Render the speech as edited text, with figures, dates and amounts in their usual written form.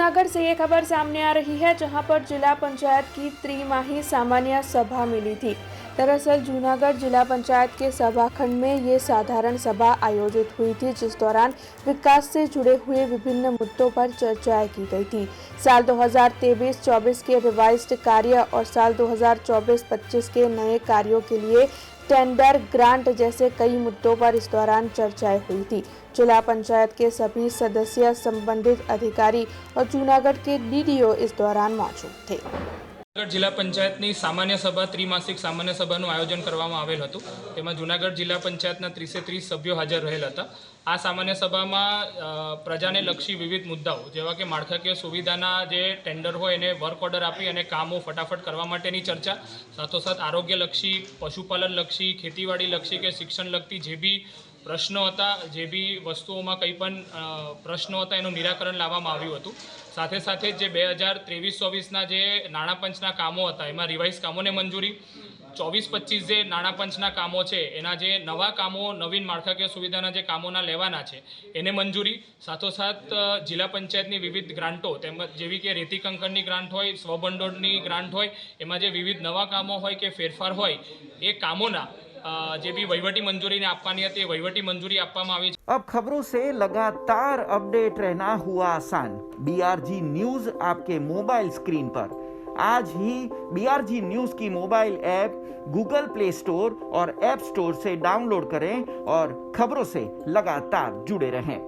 जूनागढ़ से ये खबर सामने आ रही है, जहां पर जिला पंचायत की त्रिमाही सामान्य सभा मिली थी। दरअसल जूनागढ़ जिला पंचायत के सभाखंड में ये साधारण सभा आयोजित हुई थी, जिस दौरान विकास से जुड़े हुए विभिन्न मुद्दों पर चर्चाएं की गई थी। साल 2023-24 के रिवाइज्ड कार्य और साल 2024-25 के नए कार्यों के लिए टेंडर, ग्रांट जैसे कई मुद्दों पर इस दौरान चर्चाएं हुई थी। जिला पंचायत के सभी सदस्य, संबंधित अधिकारी और जूनागढ़ के डीडीओ इस दौरान मौजूद थे। જિલ્લા પંચાયતની સામાન્ય સભા ત્રિમાસિક સામાન્ય સભાનું આયોજન કરવામાં આવેલ હતું, તેમાં જૂનાગઢ જિલ્લા પંચાયતના 30 સભ્યો હાજર રહેલ હતા। આ સામાન્ય સભામાં પ્રજાને લક્ષી વિવિધ મુદ્દાઓ જેવા કે માળખાકીય સુવિધાના જે ટેન્ડર હોય એને વર્ક ઓર્ડર આપી અને કામો ફટાફટ કરવા માટેની ચર્ચા, સાથોસાથ આરોગ્યલક્ષી, પશુપાલનલક્ષી, ખેતીવાડીલક્ષી કે શિક્ષણલગતી જે બી પ્રશ્નો હતા, જે બી વસ્તુઓમાં કંઈ પણ પ્રશ્નો હતા એનું નિરાકરણ લાવવામાં આવ્યું હતું। સાથે સાથે જે 2023-24ના જે નાણાં પંચના કામો હતા એમાં રિવાઇઝ કામોને મંજૂરી, 24-25 જે નાણાં પંચના કામો છે એના જે નવા કામો, નવીન માળખાકીય સુવિધાના જે કામોના લેવાના છે એને મંજૂરી, સાથોસાથ જિલ્લા પંચાયતની વિવિધ ગ્રાન્ટો તેમજ જેવી કે રેતી કંકરની ગ્રાન્ટ હોય, સ્વભંડોળની ગ્રાન્ટ હોય, એમાં જે વિવિધ નવા કામો હોય કે ફેરફાર હોય એ કામોના જે भी वहीवटी मंजूरी ने आपवानी हती वहीवटी मंजूरी आपवामां आवी छे। अब खबरों से लगातार अपडेट रहना हुआ आसान। बीआरजी न्यूज आपके मोबाइल स्क्रीन पर। आज ही बीआरजी न्यूज की mobile app Google play store और ऐप स्टोर से डाउनलोड करें और खबरों से लगातार जुड़े रहें।